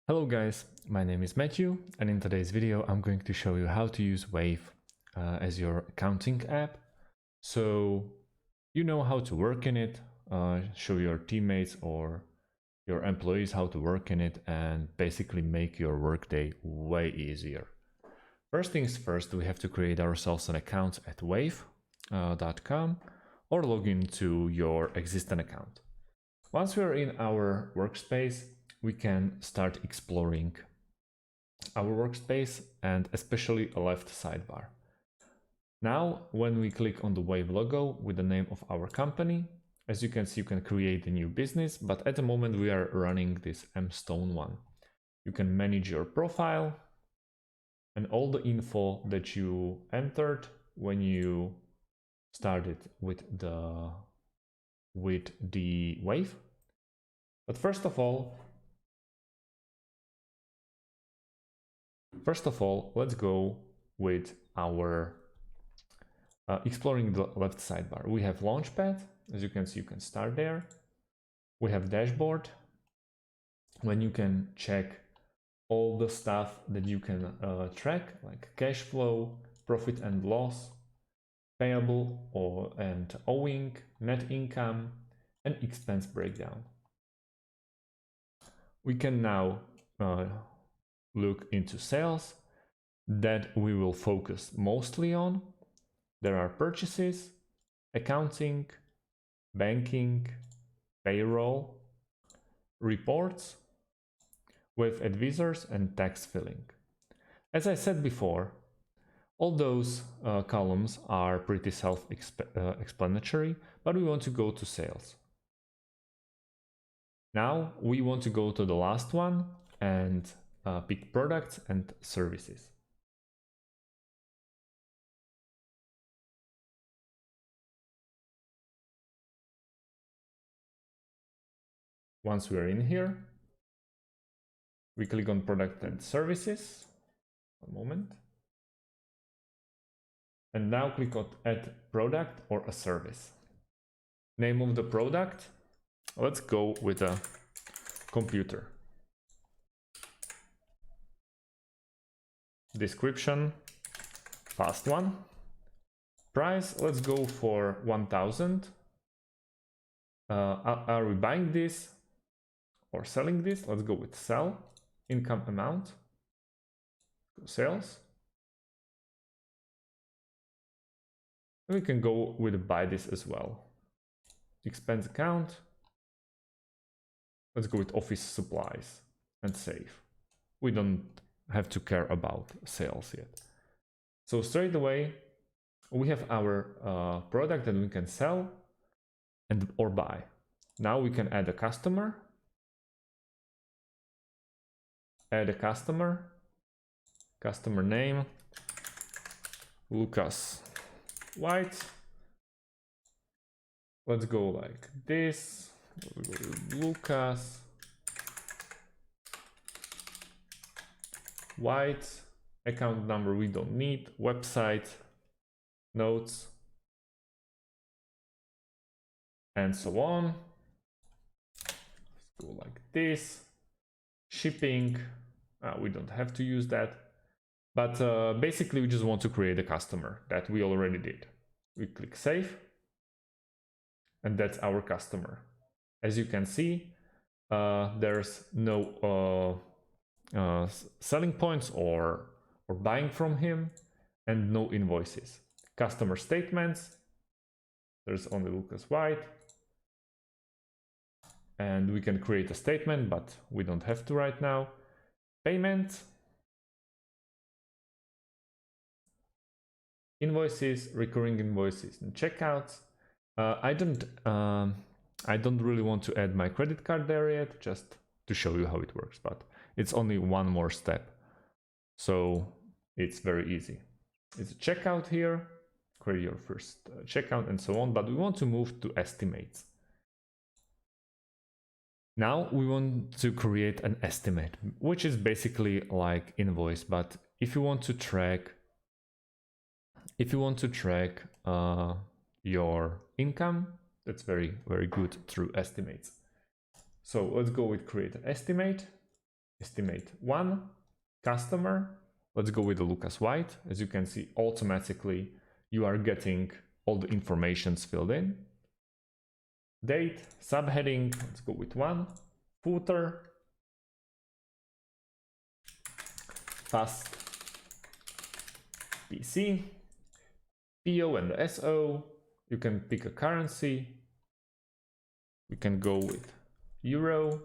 Hello guys, my name is Matthew, and in today's video I'm going to show you how to use Wave as your accounting app. So you know how to work in it, show your teammates or your employees how to work in it, and basically make your workday way easier. First things first, we have to create ourselves an account at wave.com or log into your existing account. Once we are in our workspace, we can start exploring our workspace and especially a left sidebar. Now, when we click on the Wave logo with the name of our company, as you can see, you can create a new business, but at the moment we are running this M-Stone one. You can manage your profile and all the info that you entered when you started with the Wave. But first of all, let's go with our exploring the left sidebar. We have Launchpad. As you can see, you can start there. We have Dashboard, when you can check all the stuff that you can track, like cash flow, profit and loss, payable and owing, net income, and expense breakdown. We can now look into sales that we will focus mostly on. There are purchases, accounting, banking, payroll, reports with advisors, and tax filling. As I said before, all those columns are pretty self-explanatory, but we want to go to sales. Now we want to go to the last one and pick products and services. Once we are in here, we click on product and services. One moment. And now click on add product or a service. Name of the product. Let's go with a computer. Description, fast one. Price, let's go for 1000. Are we buying this or selling this? Let's go with sell. Income amount, sales. We can go with buy this as well. Expense account. Let's go with office supplies and save. We don't have to care about sales yet. So straight away, we have our product that we can sell or buy. Now we can add a customer. Add a customer. Customer name, Lucas White. Let's go like this. We'll go with Lucas White. Account number we don't need. Website, notes, and so on. Let's go like this. Shipping, we don't have to use that. But basically we just want to create a customer that we already did. We click save. And that's our customer. As you can see, there's no selling points or buying from him, and no invoices. Customer statements, there's only Lucas White. And we can create a statement, but we don't have to right now. Payment, invoices, recurring invoices, and checkouts. I don't really want to add my credit card there yet, just to show you how it works, but it's only one more step. So it's very easy. It's a checkout here, create your first checkout and so on, but we want to move to estimates. Now we want to create an estimate, which is basically like invoice, but if you want to track your income, that's very good through estimates. So let's go with create an estimate. estimate 1, customer, let's go with the Lucas White. As you can see, automatically you are getting all the informations filled in. Date, subheading, let's go with 1, footer, fast PC, PO and the SO, you can pick a currency, we can go with euro,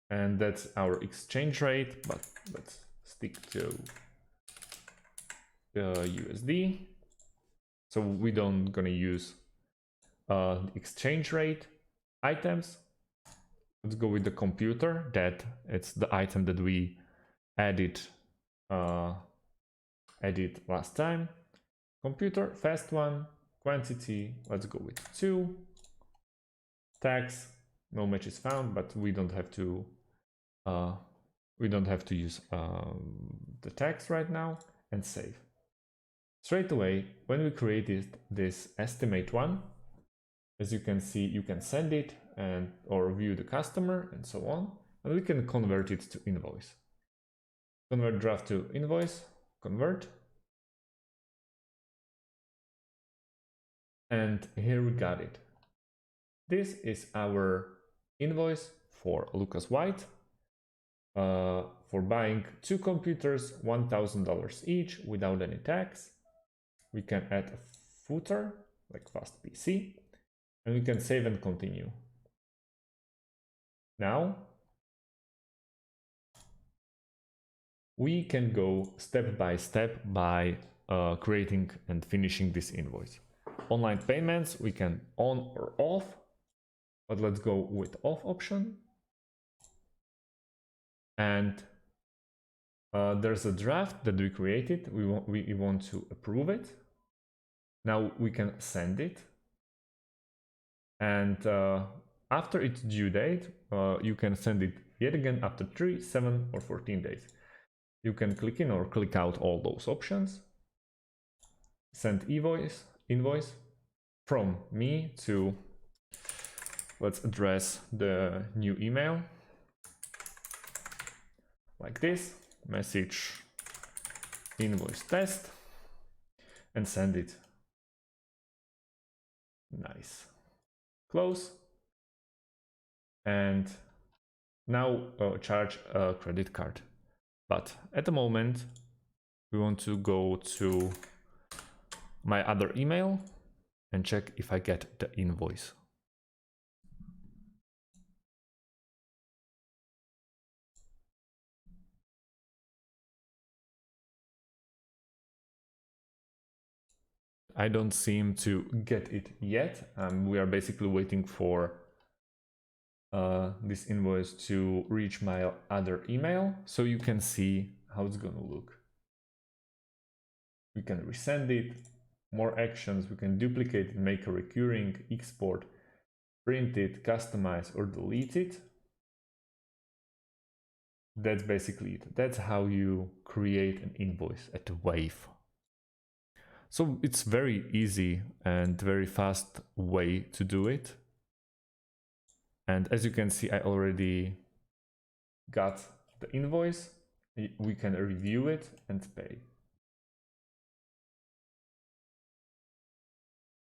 and that's our exchange rate, but let's stick to USD. So we don't gonna use exchange rate items. Let's go with the computer, that it's the item that we added last time. Computer, fast one, quantity, let's go with 2. Tax, no matches found, but we don't have to use the tax right now, and save. Straight away, when we created this estimate one, as you can see, you can send it and or view the customer and so on, and we can convert it to invoice. Convert draft to invoice, convert. And here we got it. This is our invoice for Lucas White for buying 2 computers, $1,000 each without any tax. We can add a footer like fast PC, and we can save and continue. Now we can go step by step by creating and finishing this invoice. Online payments, we can on or off, but let's go with off option. And there's a draft that we created. We want to approve it. Now we can send it. And after its due date, you can send it yet again after 3, 7, or 14 days. You can click in or click out all those options. Send invoice from me to, let's address the new email like this, message invoice test, and send it. Nice. Close. And now charge a credit card. But at the moment, we want to go to my other email and check if I get the invoice. I don't seem to get it yet. We are basically waiting for this invoice to reach my other email, so you can see how it's gonna look. We can resend it, more actions, we can duplicate it, make a recurring, export, print it, customize, or delete it. That's basically it. That's how you create an invoice at Wave. So it's very easy and very fast way to do it. And as you can see, I already got the invoice. We can review it and pay.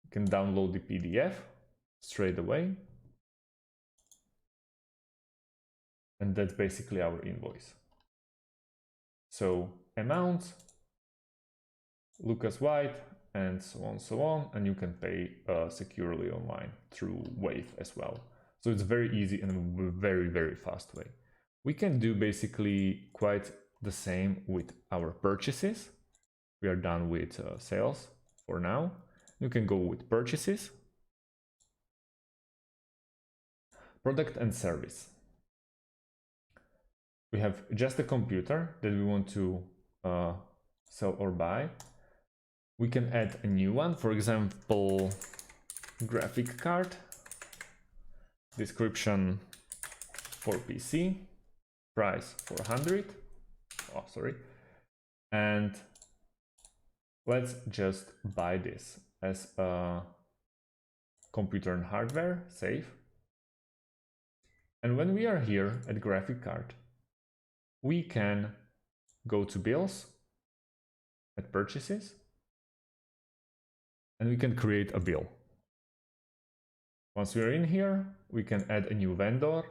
You can download the PDF straight away. And that's basically our invoice. So amount, Lucas White, and so on, and you can pay securely online through Wave as well. So it's very easy and very, very fast way. We can do basically quite the same with our purchases. We are done with sales for now. You can go with purchases, product and service. We have just a computer that we want to sell or buy. We can add a new one, for example, graphic card, description for PC, price 400. Oh, sorry. And let's just buy this as a computer and hardware, save. And when we are here at graphic card, we can go to bills, at purchases, and we can create a bill. Once we're in here, we can add a new vendor,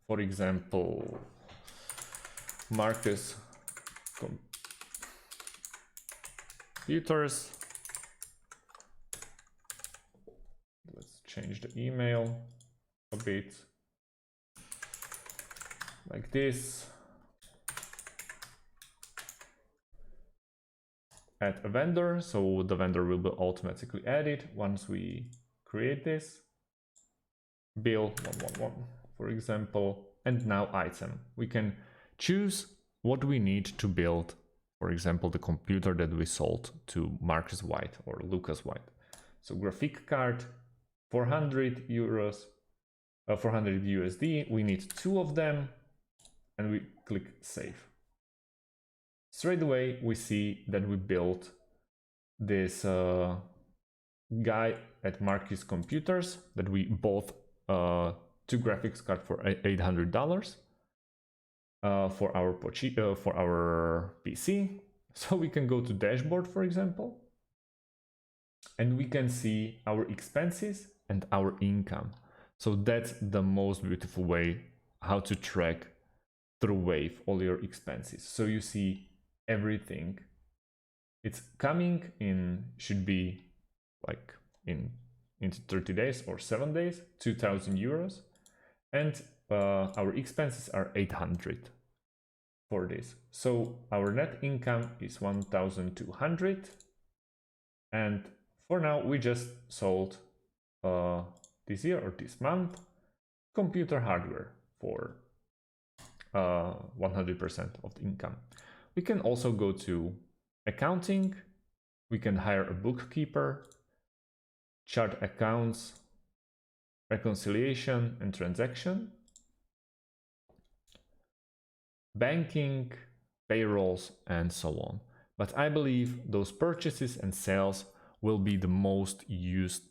for example, Marcus Computers. Let's change the email a bit like this. Add a vendor, so the vendor will be automatically added once we create this. Bill 111, for example, and now item. We can choose what we need to build, for example, the computer that we sold to Marcus White or Lucas White. So graphic card, 400 euros, 400 USD. We need 2 of them, and we click save. Straight away, we see that we built this guy at Marcus Computers that we bought 2 graphics cards for $800 for our PC. So we can go to dashboard, for example, and we can see our expenses and our income. So that's the most beautiful way how to track through Wave all your expenses. So you see everything. It's coming in, should be like into 30 days or 7 days, 2,000 euros. And our expenses are 800 for this. So our net income is 1,200. And for now, we just sold this year or this month computer hardware for 100% of the income. We can also go to accounting. We can hire a bookkeeper, chart accounts, reconciliation and transaction, banking, payrolls, and so on. But I believe those purchases and sales will be the most used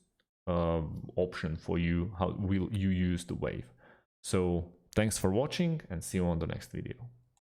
option for you. How will you use the Wave? So thanks for watching and see you on the next video.